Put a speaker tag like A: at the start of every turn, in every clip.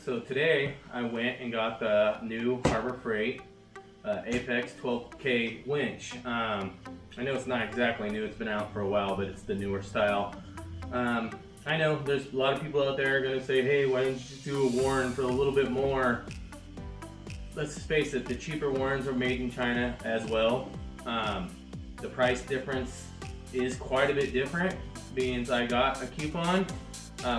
A: So today I went and got the new Harbor Freight Apex 12K winch. I know it's not exactly new, it's been out for a while, but it's the newer style. I know there's a lot of people out there going to say, hey, why don't you do a Warren for a little bit more? Let's face it, the cheaper Warrens are made in China as well. The price difference is quite a bit different, being I got a coupon.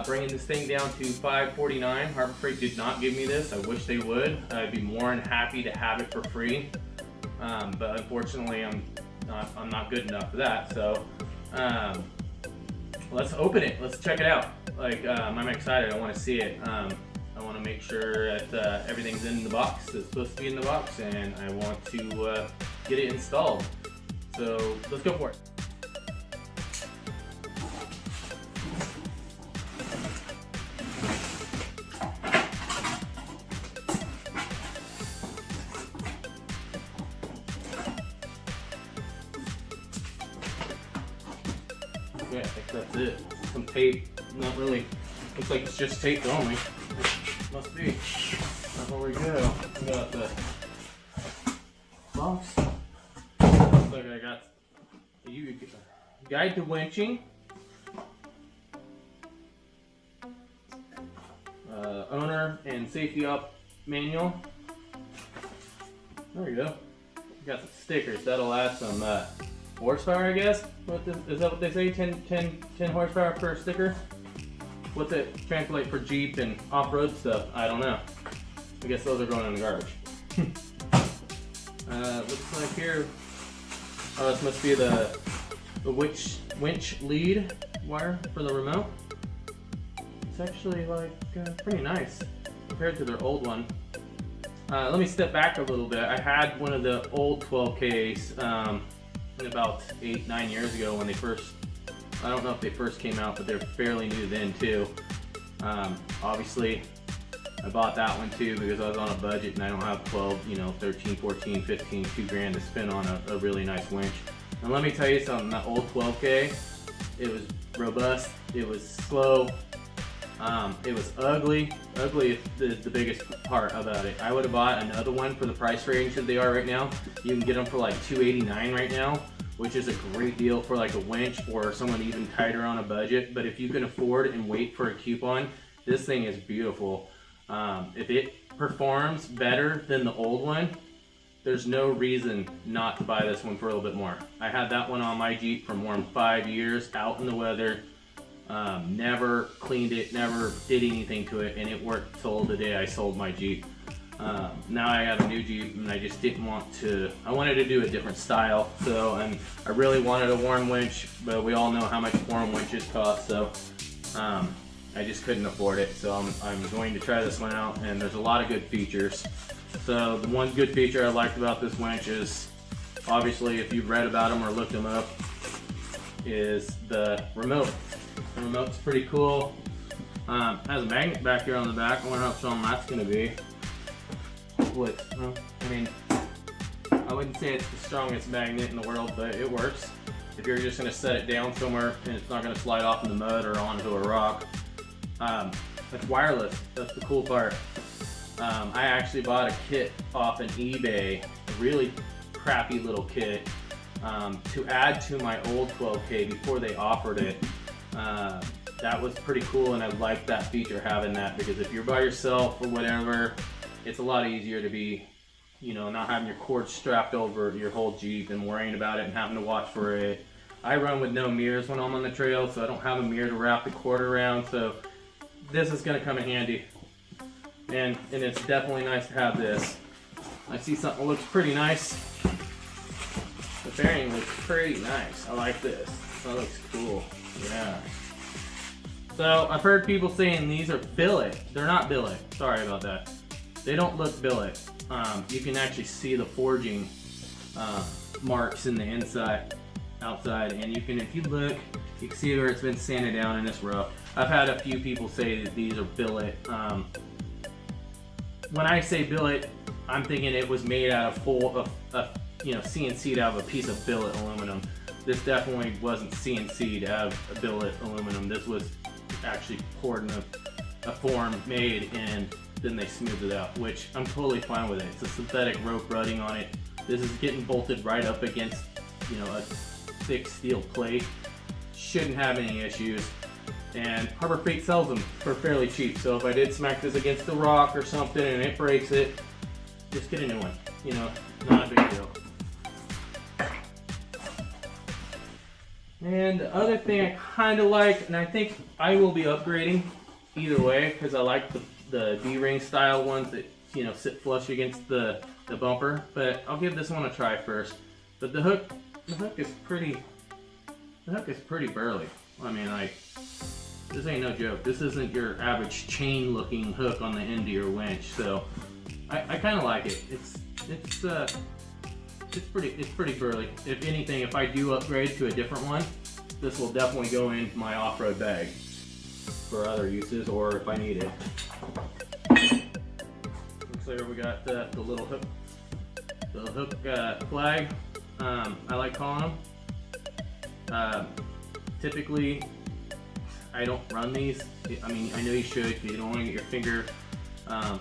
A: Bringing this thing down to $5.49. Harbor Freight did not give me this. I wish they would. I'd be more than happy to have it for free, but unfortunately, I'm not good enough for that. So let's open it. Let's check it out. Like I'm excited. I want to see it. I want to make sure that everything's in the box. It's supposed to be in the box, and I want to get it installed. So let's go for it. Yeah, I think that's it. Some tape, not really, looks like it's just taped only. Must be. There we go. We got the box. Looks like I got the guide to winching. Owner and safety op manual. There we go. Got some stickers. That'll add some horsepower, I guess. Is that what they say? 10 horsepower per sticker? What's it translate for Jeep and off-road stuff? I don't know. I guess those are going in the garbage. Looks like here, oh, this must be the winch lead wire for the remote. It's actually like pretty nice compared to their old one. Let me step back a little bit. I had one of the old 12Ks about 8-9 years ago when they first, I don't know if they first came out, but they're fairly new then too. Obviously I bought that one too because I was on a budget and I don't have 12, 13, 14, 15, $2 to spend on a really nice winch. And let me tell you something, that old 12K, it was robust, it was slow, it was ugly. Ugly is the biggest part about it. I would have bought another one for the price range that they are right now. You can get them for like $289 right now, which is a great deal for like a winch or someone even tighter on a budget. But if you can afford and wait for a coupon, this thing is beautiful. If it performs better than the old one, there's no reason not to buy this one for a little bit more. I had that one on my Jeep for more than 5 years, out in the weather. Never cleaned it, never did anything to it, and it worked till the day I sold my Jeep. Now I have a new Jeep and I just didn't want to, I wanted to do a different style. So, and I really wanted a Warren winch, but we all know how much Warren winches cost, so I just couldn't afford it. So I'm going to try this one out, and there's a lot of good features. So the one good feature I liked about this winch is, obviously if you've read about them or looked them up, is the remote. The remote's pretty cool. Has a magnet back here on the back. I wonder how strong that's going to be. I mean, I wouldn't say it's the strongest magnet in the world, but it works. If you're just going to set it down somewhere and it's not going to slide off in the mud or onto a rock. It's wireless. That's the cool part. I actually bought a kit off an eBay, a really crappy little kit, to add to my old 12K before they offered it. That was pretty cool, and I like that feature, having that, because if you're by yourself or whatever, it's a lot easier to be, not having your cord strapped over your whole Jeep and worrying about it and having to watch for it. I run with no mirrors when I'm on the trail, so I don't have a mirror to wrap the cord around, so this is going to come in handy. And it's definitely nice to have this. I see something that looks pretty nice. The fairing looks pretty nice. I like this. That looks cool. Yeah. So I've heard people saying these are billet. They're not billet. Sorry about that. They don't look billet. you can actually see the forging marks in the inside, outside, and you can, if you look, you can see where it's been sanded down and it's rough. I've had a few people say that these are billet. When I say billet, I'm thinking it was made out of you know, CNC'd out of a piece of billet aluminum. This definitely wasn't CNC'd out of billet aluminum. This was actually poured in a form made, and then they smoothed it out, which I'm totally fine with it. It's a synthetic rope rutting on it. This is getting bolted right up against, you know, a thick steel plate. Shouldn't have any issues. And Harbor Freight sells them for fairly cheap. So if I did smack this against the rock or something and it breaks it, just get a new one. You know, not a big deal. And the other thing I kind of like, and I think I will be upgrading either way, because I like the D-ring style ones that, you know, sit flush against the bumper. But I'll give this one a try first. But the hook is pretty burly. I mean, like, this ain't no joke. This isn't your average chain looking hook on the end of your winch. So I kind of like it. It's pretty burly. If anything, if I do upgrade to a different one, this will definitely go into my off-road bag for other uses, or if I need it. Looks like we got the little hook, flag. I like calling them. Typically, I don't run these. I mean, I know you should, because you don't want to get your finger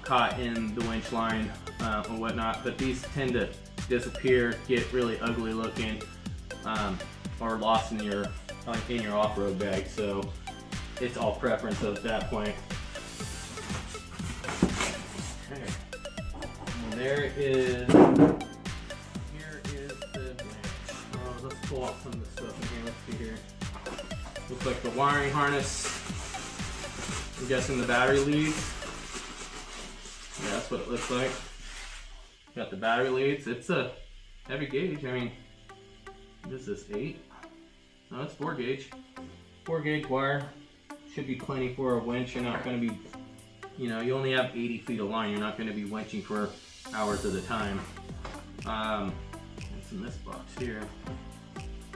A: caught in the winch line or whatnot, but these tend to disappear, get really ugly looking, or lost in your off-road bag. So it's all preference at that point. Okay. And here is the winch. Let's pull off some of the stuff in here. Let's see here. Looks like the wiring harness. I'm guessing the battery leads. Yeah, that's what it looks like. Got the battery leads. It's a heavy gauge. I mean, what is this, 8? No, it's 4 gauge. 4 gauge wire. Should be plenty for a winch. You're not going to be, you know, you only have 80 feet of line. You're not going to be winching for hours at a time. What's in this box here?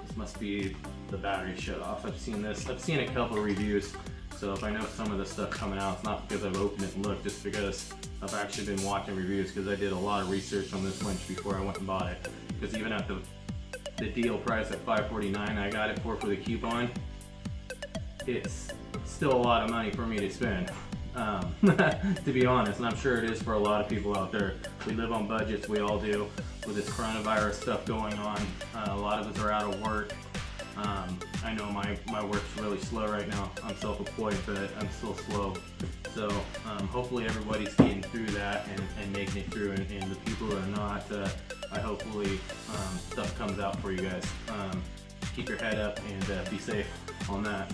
A: This must be the battery shut off. I've seen this. I've seen a couple of reviews. So if I know some of this stuff coming out, it's not because I've opened it and looked, just because I've actually been watching reviews, because I did a lot of research on this winch before I went and bought it. Because even at the deal price at $549 I got it for the coupon, it's still a lot of money for me to spend, to be honest, and I'm sure it is for a lot of people out there. We live on budgets, we all do, with this coronavirus stuff going on. A lot of us are out of work. I know my work's really slow right now. I'm self-employed, but I'm still slow. So hopefully everybody's getting through that and making it through, and the people that are not, I hopefully stuff comes out for you guys. Keep your head up and be safe on that.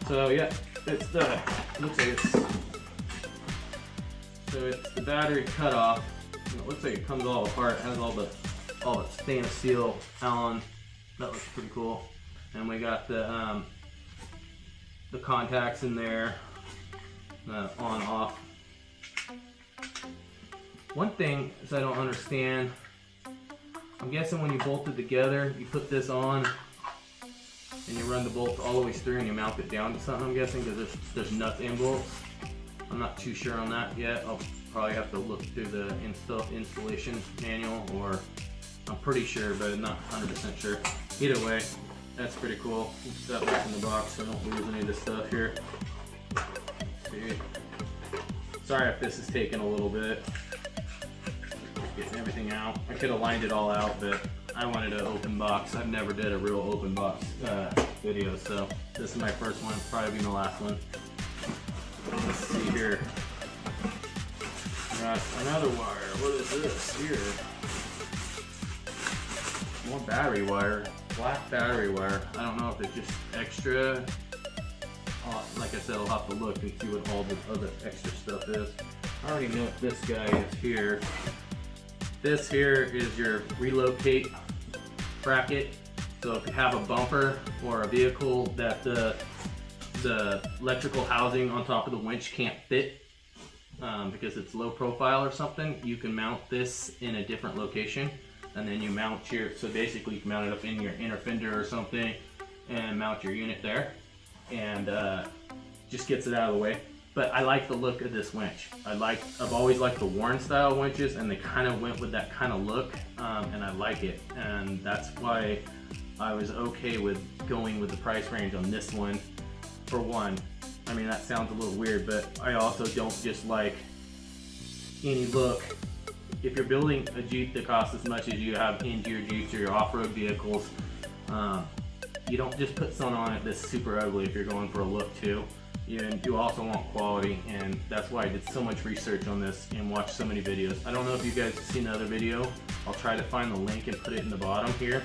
A: So yeah, looks like it's the battery cutoff. It looks like it comes all apart. It has all the stainless steel Allen. That looks pretty cool. And we got the contacts in there, on off. One thing is I don't understand. I'm guessing when you bolt it together, you put this on and you run the bolts all the way through and you mount it down to something, I'm guessing, because there's nuts and bolts. I'm not too sure on that yet. I'll probably have to look through the installation manual, or I'm pretty sure, but I'm not 100% sure. Either way, that's pretty cool. That looks in the box, so I don't lose any of this stuff here. Let's see. Sorry if this is taking a little bit. Getting everything out. I could have lined it all out, but I wanted an open box. I've never did a real open box video, so this is my first one. Probably be my last one. Let's see here. Got another wire. What is this here? More battery wire. Black battery wire. I don't know if it's just extra. Like I said, I'll have to look and see what all the other extra stuff is. I already know what this guy is here. This here is your Relocate Bracket. So if you have a bumper or a vehicle that the electrical housing on top of the winch can't fit, because it's low profile or something, you can mount this in a different location, and then you mount your, so basically you can mount it up in your inner fender or something and mount your unit there, and just gets it out of the way. But I like the look of this winch. I've always liked the Warren style winches, and they kind of went with that kind of look, and I like it, and that's why I was okay with going with the price range on this one. For one, I mean, that sounds a little weird, but I also don't just like any look. If you're building a Jeep that costs as much as you have into your Jeeps or your off-road vehicles, you don't just put something on it that's super ugly if you're going for a look too. You also want quality, and that's why I did so much research on this and watched so many videos. I don't know if you guys have seen another video. I'll try to find the link and put it in the bottom here,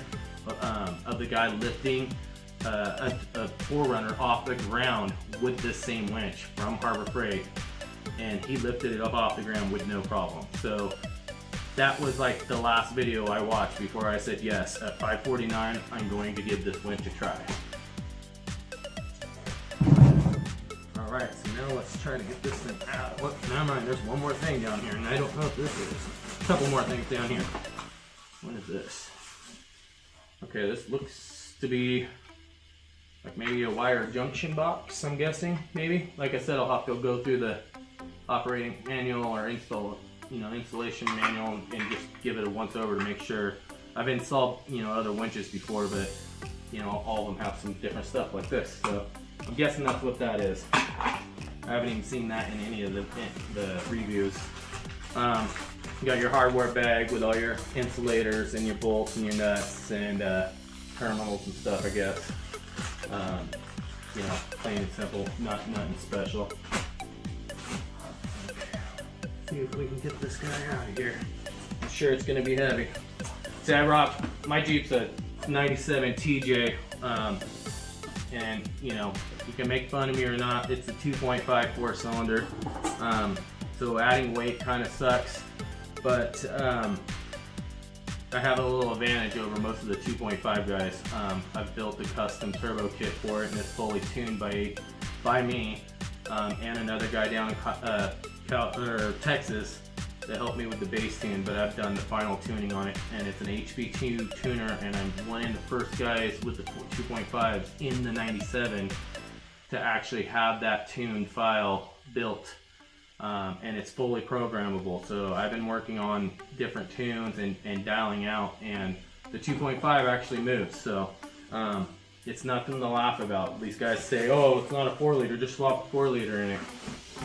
A: of the guy lifting a 4Runner off the ground with this same winch from Harbor Freight, and he lifted it up off the ground with no problem. So that was like the last video I watched before I said yes, at $549 I'm going to give this winch a try. Alright, so now let's try to get this thing out. What? Never mind, there's one more thing down here, and I don't know what this is. A couple more things down here. What is this? Okay, this looks to be like maybe a wire junction box, I'm guessing, maybe. Like I said, I'll have to go through the operating manual or installation manual and just give it a once over to make sure. I've installed, other winches before, but all of them have some different stuff like this. So I'm guessing that's what that is. I haven't even seen that in any of the reviews. You got your hardware bag with all your insulators and your bolts and your nuts and terminals and stuff, I guess. Plain and simple, nothing special. See if we can get this guy out of here. I'm sure it's gonna be heavy. See, I rock, my Jeep's a 97 TJ, and you can make fun of me or not, it's a 2.5 4-cylinder, so adding weight kind of sucks, but I have a little advantage over most of the 2.5 guys. I've built a custom turbo kit for it, and it's fully tuned by me and another guy down in Texas that helped me with the base tune, but I've done the final tuning on it, and it's an HP2 tuner, and I'm one of the first guys with the 2.5s in the 97 to actually have that tuned file built, and it's fully programmable. So I've been working on different tunes and dialing out, and the 2.5 actually moves, so it's nothing to laugh about. These guys say, oh, it's not a 4-liter, just swap a 4-liter in it.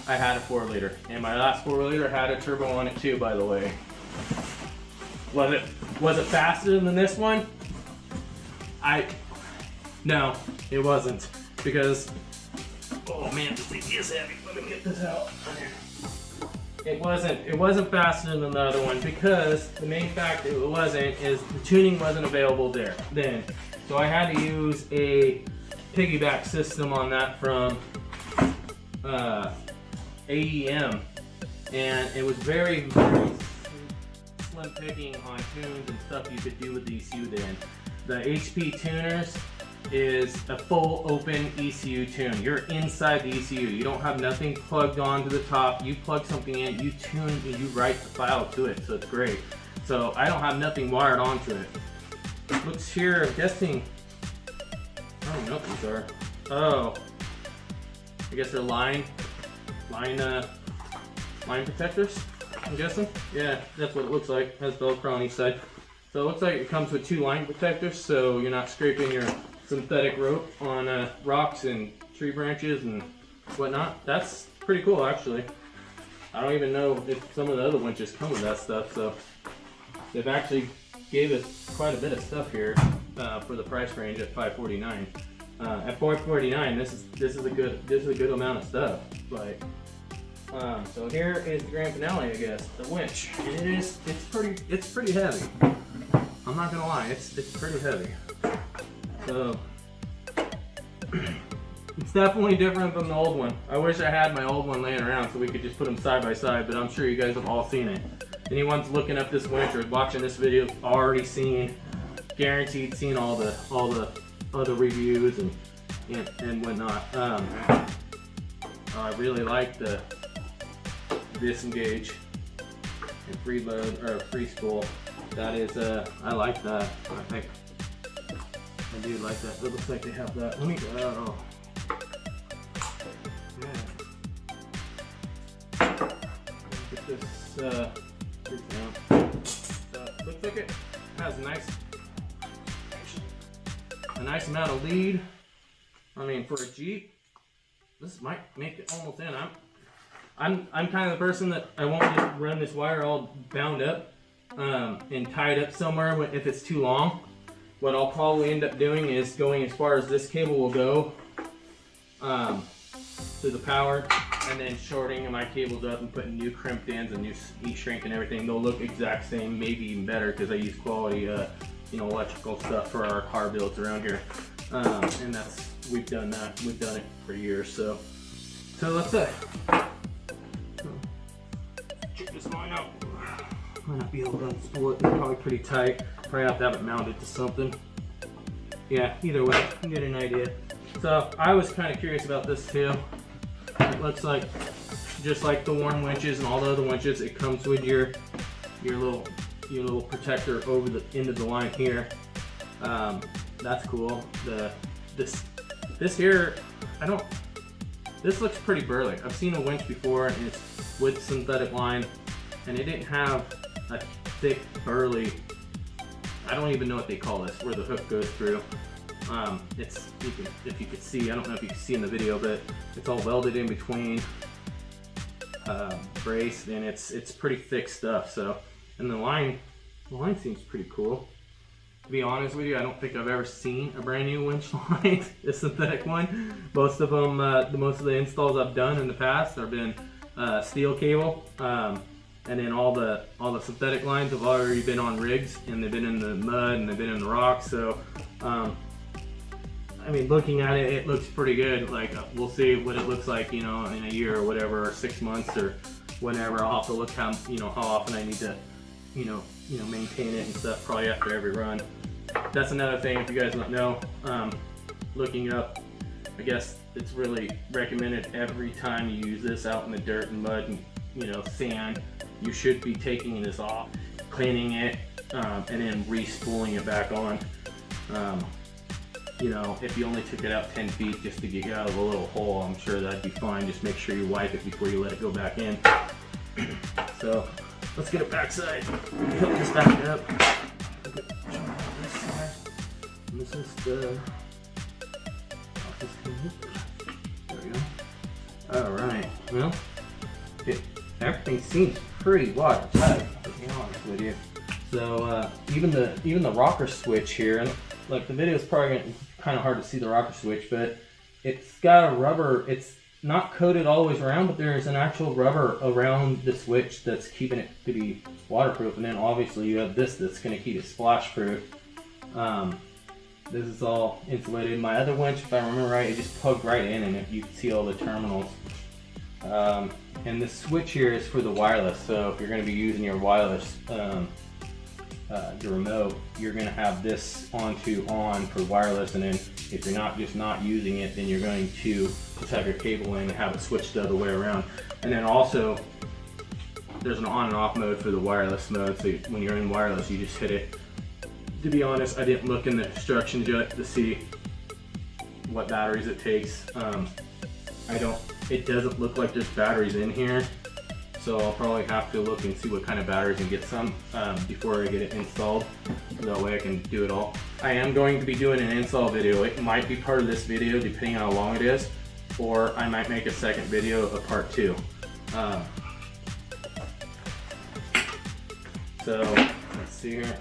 A: I had a 4-liter, and my last 4-liter had a turbo on it too, by the way. Was it faster than this one? No, it wasn't, because, oh man, this thing is heavy. Let me get this out. It wasn't faster than the other one, because the main fact it wasn't is the tuning wasn't available there then. So I had to use a piggyback system on that from AEM, and it was very, very slim picking on tunes and stuff you could do with the ECU then. The HP tuners is a full open ECU tune. You're inside the ECU. You don't have nothing plugged onto the top. You plug something in, you tune, and you write the file to it, so it's great. So I don't have nothing wired onto it. Looks here, I'm guessing, I don't know what these are. Oh, I guess they're line protectors, I'm guessing. Yeah, that's what it looks like. It has Velcro on each side. So it looks like it comes with 2 line protectors, so you're not scraping your synthetic rope on rocks and tree branches and whatnot. That's pretty cool, actually. I don't even know if some of the other winches come with that stuff, so they've actually gave us quite a bit of stuff here for the price range at $549. At $449, this is a good amount of stuff. Like, so here is the grand finale, I guess, the winch, and it's pretty heavy. I'm not gonna lie, it's pretty heavy. So it's definitely different than the old one. I wish I had my old one laying around so we could just put them side by side, but I'm sure you guys have all seen it. Anyone's looking up this winch or watching this video already guaranteed seen all the other reviews and whatnot. I really like the disengage and freeload or free spool. That is, I like that. I do like that. It looks like they have that. Let me go. Yeah. Get this looks like it has a nice amount of lead. I mean, for a Jeep, this might make it almost in. I'm kind of the person that I won't just run this wire all bound up and tied up somewhere if it's too long. What I'll probably end up doing is going as far as this cable will go to the power, and then shorting my cables up and putting new crimped ends and new heat shrink and everything. They'll look exact same, maybe even better, because I use quality, you know, electrical stuff for our car builds around here. And we've done that. We've done it for years. So let's check this line out. Might not be able to unspool it. It's probably pretty tight. Probably have to have it mounted to something. Yeah, either way, you get an idea. So I was kind of curious about this too. It looks like, just like the Warn winches and all the other winches, it comes with your little protector over the end of the line here. That's cool. This here, this looks pretty burly. I've seen a winch before, and it's with synthetic line, and it didn't have a thick, burly, I don't even know what they call this, where the hook goes through. If you could see, I don't know if you can see in the video, but it's all welded in between, braced, and it's pretty thick stuff. So, and the line seems pretty cool. To be honest with you, I don't think I've ever seen a brand new winch line, a synthetic one. Most of them, most of the installs I've done in the past have been steel cable, and then all the synthetic lines have already been on rigs, and they've been in the mud and they've been in the rocks. So, I mean, looking at it, it looks pretty good. Like, we'll see what it looks like, you know, in a year or whatever, or 6 months or whenever. I'll have to look how often I need to, you know, maintain it and stuff, probably after every run. That's another thing, if you guys don't know, looking up, I guess it's really recommended every time you use this out in the dirt and mud and, you know, sand, you should be taking this off, cleaning it, and then re-spooling it back on. You know, if you only took it out 10 feet just to get you out of a little hole, I'm sure that'd be fine. Just make sure you wipe it before you let it go back in. So let's get it backside. Hook this back up. This is the. There we go. All right. Well, everything seems pretty watertight, to be honest with you. So even the rocker switch here, and like the video is probably kind of hard to see the rocker switch, but it's got a rubber. It's not coated all the way around, but there's an actual rubber around the switch that's keeping it to be waterproof. And then obviously you have this that's going to keep it splash proof. This is all insulated. My other winch, if I remember right, it just plugged right in, and you can see all the terminals. And this switch here is for the wireless. So if you're going to be using your wireless, your remote, you're going to have this on for wireless, and then if you're not using it, then you're going to just have your cable in and have it switched the other way around. And then also there's an on and off mode for the wireless mode, so when you're in wireless you just hit it. To be honest, I didn't look in the instructions yet to see what batteries it takes. It doesn't look like there's batteries in here, so I'll probably have to look and see what kind of batteries and get some before I get it installed. That way I can do it all. I am going to be doing an install video. It might be part of this video depending on how long it is, or I might make a second video of part 2. So let's see here.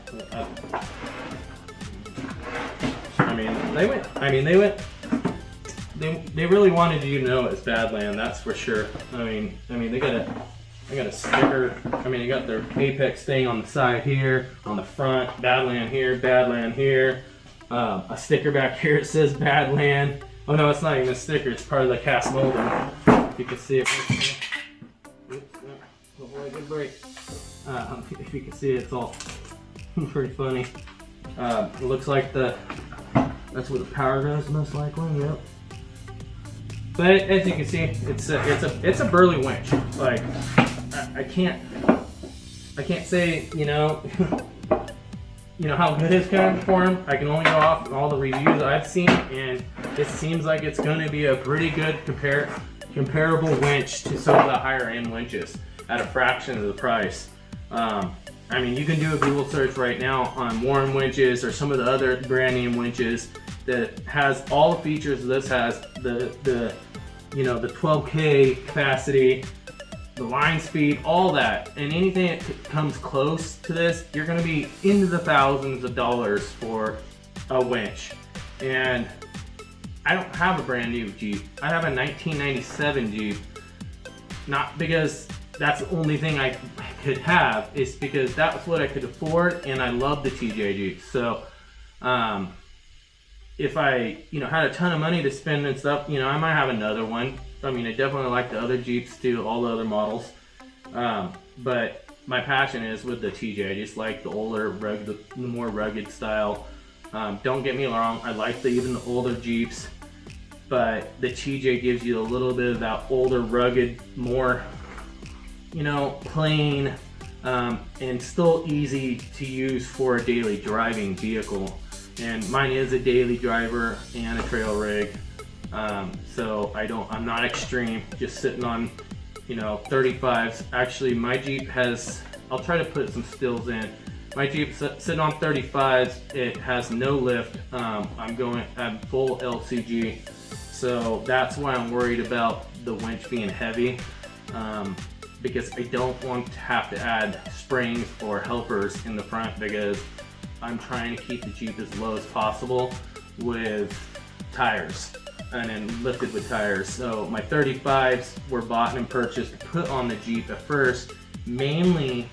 A: They really wanted you to know it's Badland, that's for sure. I mean they got a sticker. They got their Apex thing on the side here, on the front, Badland here, Badland here. A sticker back here, it says Badland. Oh no, it's not even a sticker, it's part of the cast molding. If you can see it. Oops, oh boy, good break. If you can see it, it's all pretty funny. It looks like that's where the power goes, most likely. Yep. But as you can see, it's a burly winch. Like, I can't say, you know, how good it's going to perform. I can only go off all the reviews I've seen, and it seems like it's going to be a pretty good comparable winch to some of the higher end winches at a fraction of the price. I mean, you can do a Google search right now on Warren winches or some of the other brand name winches that has all the features this has, the 12K capacity, the line speed, all that, and anything that comes close to this, you're going to be into the thousands of dollars for a winch. And I don't have a brand new Jeep. I have a 1997 Jeep, not because that's the only thing I could have, it's because that was what I could afford, and I love the TJ Jeep. So if I had a ton of money to spend and stuff, I might have another one. I mean, I definitely like the other Jeeps too, all the other models, but my passion is with the TJ. I just like the older, the more rugged style. Don't get me wrong, I like even the older Jeeps, but the TJ gives you a little bit of that older, rugged, more plain, and still easy to use for a daily driving vehicle. And mine is a daily driver and a trail rig, so I'm not extreme, just sitting on 35s. Actually, my Jeep has, I'll try to put some stills in. My Jeep sitting on 35s, it has no lift. I'm full LCG, so that's why I'm worried about the winch being heavy, because I don't want to have to add springs or helpers in the front, because I'm trying to keep the Jeep as low as possible with tires, and then lifted with tires. So my 35s were bought and purchased, put on the Jeep at first, mainly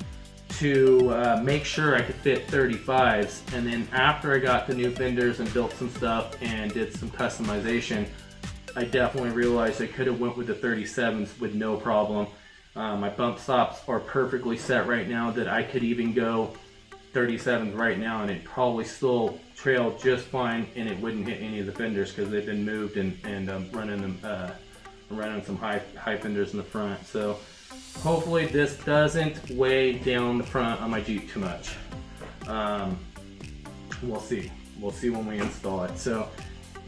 A: to make sure I could fit 35s. And then after I got the new fenders and built some stuff and did some customization, I definitely realized I could have went with the 37s with no problem. My bump stops are perfectly set right now that I could even go 37s right now, and it probably still trail just fine, and it wouldn't hit any of the fenders because they've been moved, and running some high fenders in the front. So hopefully this doesn't weigh down the front on my Jeep too much. We'll see when we install it. So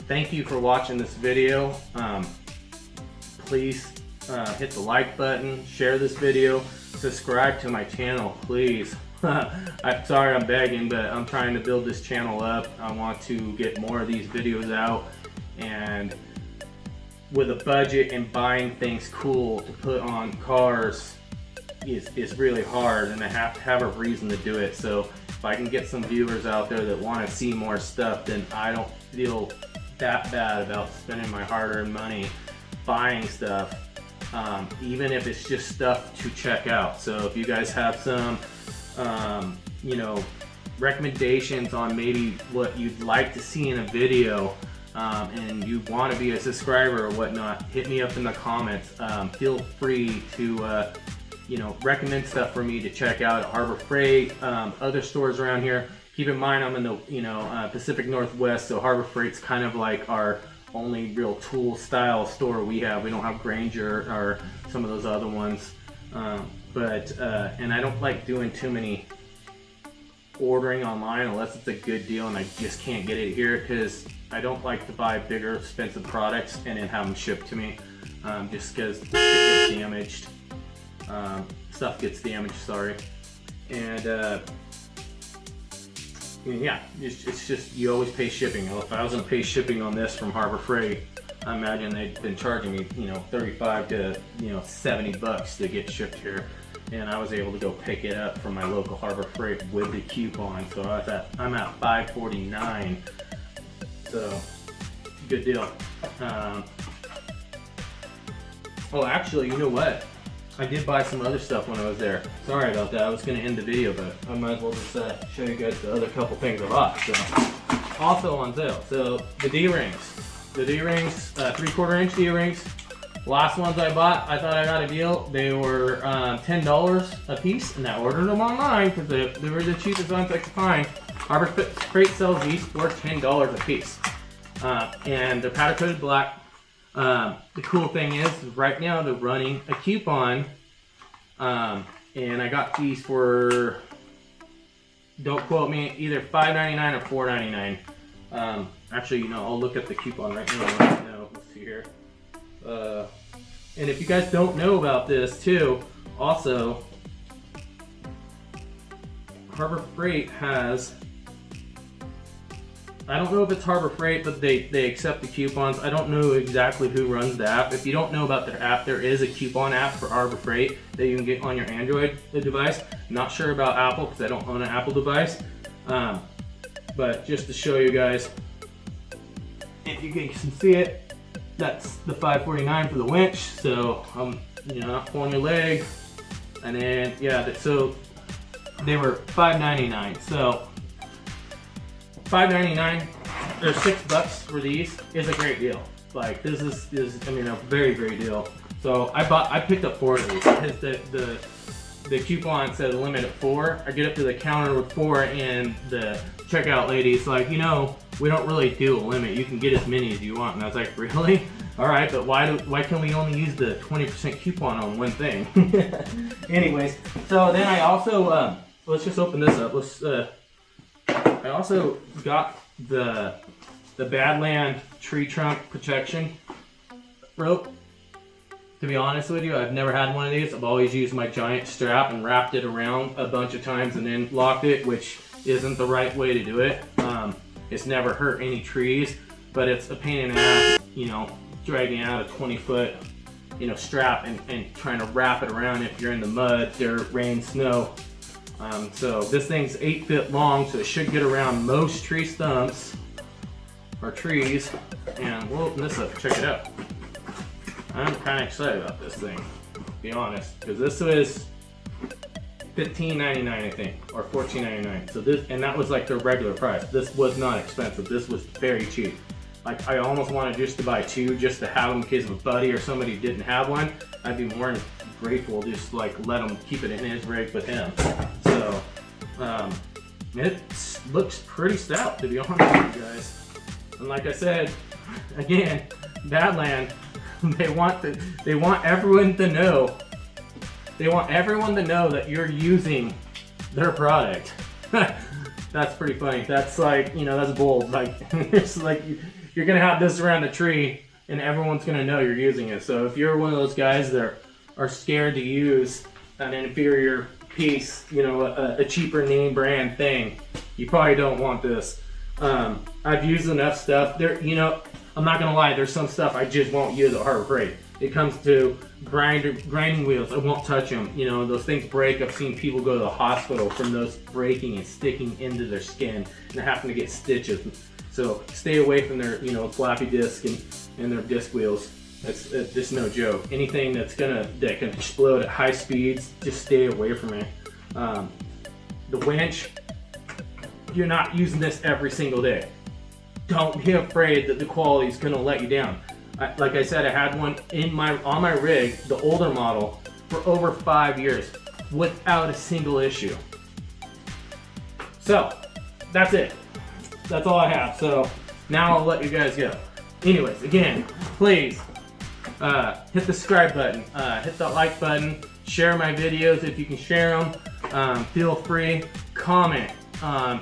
A: thank you for watching this video. Please hit the like button, share this video, subscribe to my channel, please. I'm sorry I'm begging, but I'm trying to build this channel up. I want to get more of these videos out, and with a budget and buying things cool to put on cars is really hard, and I have to have a reason to do it. So if I can get some viewers out there that want to see more stuff, then I don't feel that bad about spending my hard-earned money buying stuff, even if it's just stuff to check out. So if you guys have some recommendations on maybe what you'd like to see in a video, and you want to be a subscriber or whatnot, hit me up in the comments. Feel free to recommend stuff for me to check out at Harbor Freight, other stores around here. Keep in mind I'm in the Pacific Northwest, so Harbor Freight's kind of like our only real tool style store we have. We don't have Granger or some of those other ones. And I don't like doing too many ordering online unless it's a good deal and I just can't get it here, because I don't like to buy bigger expensive products and then have them shipped to me, just because it gets damaged. Stuff gets damaged, sorry. And yeah, it's just, you always pay shipping. If I was gonna pay shipping on this from Harbor Freight, I imagine they've been charging me, 35 to 70 bucks to get shipped here, and I was able to go pick it up from my local Harbor Freight with the coupon. So I'm at $5.49. So good deal. Oh, actually, you know what? I did buy some other stuff when I was there. Sorry about that. I was going to end the video, but I might as well just show you guys the other couple things I bought. So, also on sale. So the D-rings. The D-rings, 3/4 inch D-rings. Last ones I bought, I thought I got a deal. They were $10 a piece, and I ordered them online because they were the cheapest ones I could find. Harbor Freight sells these for $10 a piece. And they're powder coated black. The cool thing is, right now they're running a coupon And I got these for, don't quote me, either $5.99 or $4.99. Actually, you know, I'll look at the coupon right now. Right now. Let's see here. And if you guys don't know about this too, also, Harbor Freight has, I don't know if it's Harbor Freight, but they accept the coupons. I don't know exactly who runs the app. If you don't know about their app, there is a coupon app for Harbor Freight that you can get on your Android device. Not sure about Apple because I don't own an Apple device. But just to show you guys, if you can see it, that's the $5.49 for the winch. So you know, not pulling your leg. And then yeah, so they were $5.99. So $5.99 or $6 for these is a great deal. Like this is I mean a very deal. So I picked up 4 of these because the coupon said limit at 4. I get up to the counter with 4 and the checkout lady's like, you know, we don't really do a limit. You can get as many as you want. And I was like, really? All right, but why can we only use the 20% coupon on one thing? Anyways, so then I also let's just open this up. Let's. I also got the Badland tree trunk protection rope. To be honest with you, I've never had one of these. I've always used my giant strap and wrapped it around a bunch of times and then locked it, which isn't the right way to do it. It's never hurt any trees, but it's a pain in the ass, you know, dragging out a 20-foot, you know, strap and trying to wrap it around if you're in the mud, dirt, rain, snow. So this thing's 8 feet long, so it should get around most tree stumps or trees. And we'll open this up, check it out. I'm kind of excited about this thing, to be honest, because this was $15.99 I think, or $14.99. So this, and that was like the regular price. This was not expensive. This was very cheap. Like I almost wanted just to buy 2 just to have them in case of a buddy or somebody didn't have one. I'd be more than grateful just like let him keep it in his rig with him. So it looks pretty stout, to be honest with you guys. And like I said, again, Badland, they want everyone to know. They want everyone to know that you're using their product. That's pretty funny. That's like, you know, that's bold. Like it's like you're gonna have this around the tree and everyone's gonna know you're using it. So if you're one of those guys that are scared to use an inferior piece, you know, a cheaper name brand thing, you probably don't want this. I've used enough stuff. There, you know, I'm not gonna lie, there's some stuff I just won't use at Harbor Freight. It comes to grinding wheels, I won't touch them. You know, those things break. I've seen people go to the hospital from those breaking and sticking into their skin and having to get stitches. So stay away from their, you know, floppy disc and their disc wheels. It's just no joke. Anything that can explode at high speeds, just stay away from it. The winch, you're not using this every single day. Don't be afraid that the quality is gonna let you down. Like I said, I had one on my rig, the older model, for over 5 years without a single issue. So that's it. That's all I have. So now I'll let you guys go. Anyways, again, please hit the subscribe button, hit the like button, share my videos if you can share them. Feel free, comment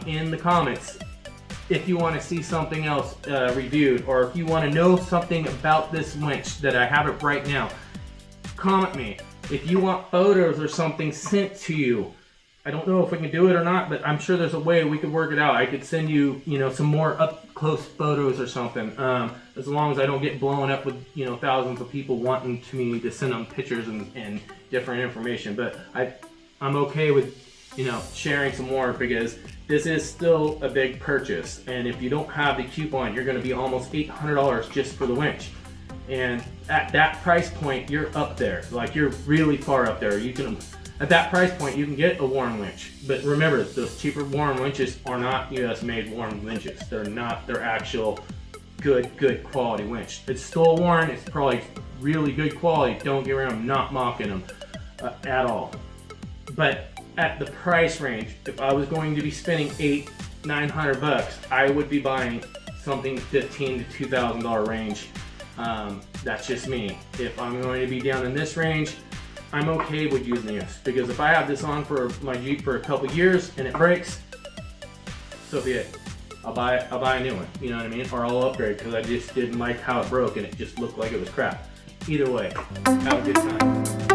A: in the comments if you want to see something else reviewed, or if you want to know something about this winch that I have it right now, comment me. If you want photos or something sent to you, I don't know if we can do it or not, but I'm sure there's a way we could work it out. I could send you, you know, some more up close photos or something, as long as I don't get blown up with, you know, thousands of people wanting me to send them pictures and different information. But I'm okay with, you know, sharing some more, because this is still a big purchase, and if you don't have the coupon, you're going to be almost $800 just for the winch. And at that price point, you're up there. Like, you're really far up there. You can, at that price point, you can get a Warren winch. But remember, those cheaper Warren winches are not US made Warren winches. They're not their actual good quality winch. It's still a Warren. It's probably really good quality. Don't get around, I'm not mocking them at all. But at the price range, if I was going to be spending $800-900 bucks, I would be buying something $1,500 to $2,000 range. That's just me. If I'm going to be down in this range, I'm okay with using this, because if I have this on for my Jeep for a couple years and it breaks, so be it. I'll buy a new one, you know what I mean? Or I'll upgrade because I just didn't like how it broke and it just looked like it was crap. Either way, have a good time.